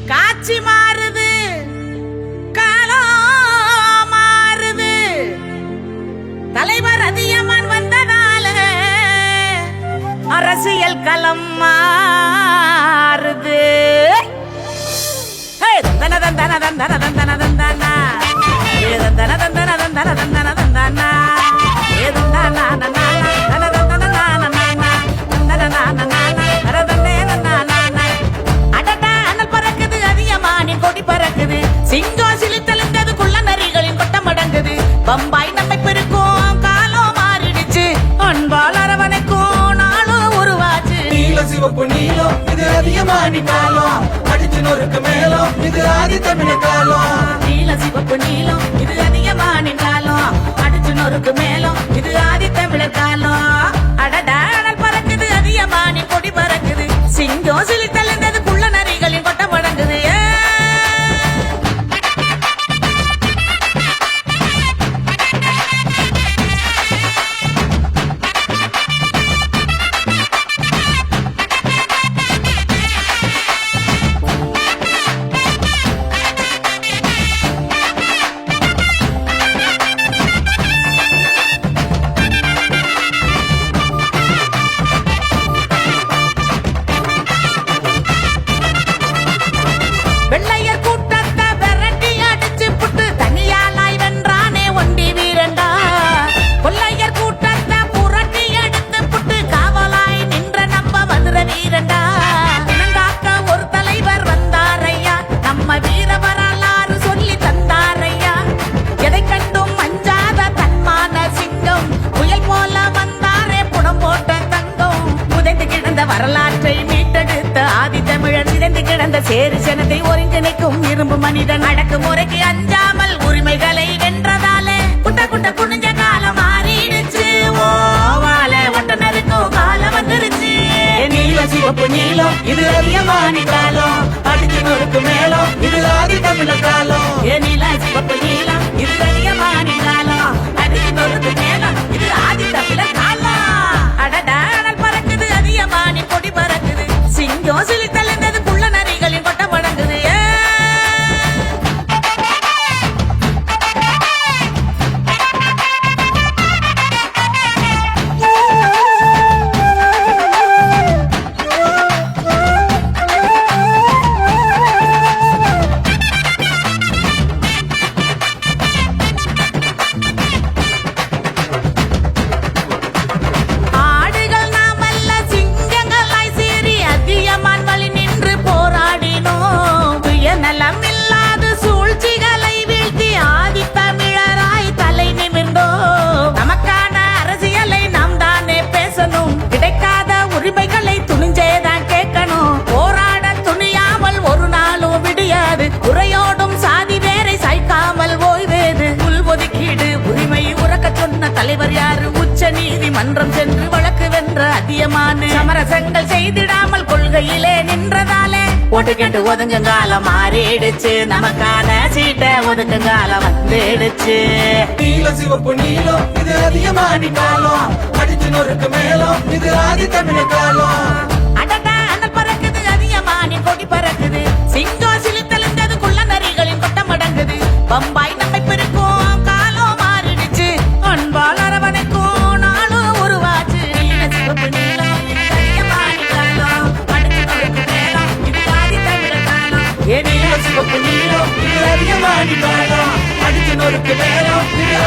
காட்சி மாறுது, காலம் மாறுது, தலைவர் அதியமான் வந்ததால அரசியல் களம் மாறுது. தந்தன தந்தன தந்தன தந்தன தந்தானா தந்தன தந்தன தந்தன தந்தன தந்தானா சிங்கம் சிலித்தெழுந்தது குள்ள நரிகளின் கொட்டம் அடங்குது. பம்பாய் நம்மை பெருக்கும் காலம் மாறிடுச்சு, அன்பால் அரவணைக்கும் நாளும் உருவாச்சு. நீல சிவப்பு நீளம் இது அதிகமானி காலம், அடிச்சு நொறுக்கு மேலும் இது ஆதி தமிழ காலம். நீல சிவப்பு நீளம் இது அதிகமானி காலம், அடிச்சு நொறுக்கு மேலும் இது ஆதி தமிழ காலம். அடடா அனல் பறக்குது, அதிகமானி கொடி பறக்குது. சிங்கம் சிலித்தெழுந்தது குள்ள நரிகளின் கொட்டம் அடங்குது. வெள்ளையர் கூட்டத்தை விரட்டி அடிச்சு புட்டு தனியாலாய் வென்றானே ஒண்டி வீரண்டா. கொள்ளையர் கூட்டத்தை புரட்டி எடுத்து புட்டு காவலாய் நின்ற நம்ம மதுரை வீரண்டா. இனங்காக்க ஒரு தலைவர் வந்தாரையா, நம்ம வீர வரலாறு சொல்லி தந்தாரையா. எதை கண்டும் மஞ்சாத தன்மான சிங்கம், புயல் போல வந்தாரே புடம் போட்ட தங்கம். புதைந்து கிடந்த வரலாற்றை மீட்டெடுத்த ஆதி தமிழன், சிதைந்து கிடந்த சேரு ஜனத்தை ஒருங்கிணைக்கும் இரும்பு மனிதன். அடக்குமுறைக்கு அஞ்சாமல் உரிமைகளை வென்றதாலே குட்ட குட்ட குனிஞ்ச காலம் மாறிடுச்சு. ஓவால ஒட்டனருக்கும் காலம் வந்துருச்சு. நீல சிவப்பு நீளம் இது அதிகமானி காலம், அடிச்சு நொறுக்கு மேலும் இது ஆதி தமிழ காலம். நீல சிவப்பு நீளம் இது அதிகமானி காலம், அடிச்சு நொறுக்கு மேலும் இது ஆதி தமிழ காலம். அடடா அனல் பறக்குது, அதிகமானி கொடி பறக்குது. சிங்கம் சிலித்தெழுந்தது குள்ள நரிகளின் கொட்டம் அடங்குது. ஆடுகள் நாமல்ல சிங்கங்களாய் சீறி அதியமான் வழி நின்று போராடினோம். சுயநலம் இல்லாத சூழ்ச்சிகளை வீழ்த்தி ஆதி தமிழராய் தலை நிமிர்ந்தோம். நமக்கான அரசியலை நாம் தானே பேசணும், கிடைக்காத உரிமைகளை துணிஞ்சேதான் கேட்கணும். போராட துணியாமல் ஒரு நாளும் விடியாது, குறையோடும் சாதி வேரை சாய்க்காமல் ஓய்வேது. உள் ஒதுக்கீடு உரிமை உறக்க சொன்ன தலைவர் யாரு? உச்ச நீதிமன்றம் சென்று வழக்கு வென்ற அதியமானு. சமரசங்கள் செய்திடாமல் கொள்கையிலே நின்றதாலே ஓட்டு கேட்டு ஒதுங்கும் காலம் மாறிடுச்சு, நமக்கான சீட்டை ஒதுக்கும் காலம் வந்துடுச்சு. நீல சிவப்பு நீளம் இது அதிகமானி காலம், அடிச்சு நொறுக்கு மேலும் இது ஆதி தமிழ காலம். அடடா அனல் பறக்குது, அதியமானி கொடி பறக்குது. சிங்கம் சிலித்தெழுந்தது குள்ள நரிகளின் கொட்டம் அடங்குது. பம்பாய் நம்மை பெருக்கும் காலம் மாறிடுச்சு, அன்பால் அரவணைக்கும் நாளும் உருவாச்சு. நீல சிவப்பு நீளம் இது அதியமானி காலம், அடிச்சு நொறுக்கு மேலும் இது ஆதி தமிழ காலம். நீல சிவப்பு நீளம் இது அதிகமானி காலம், அடிச்சு நொறுக்கு மேலும் இது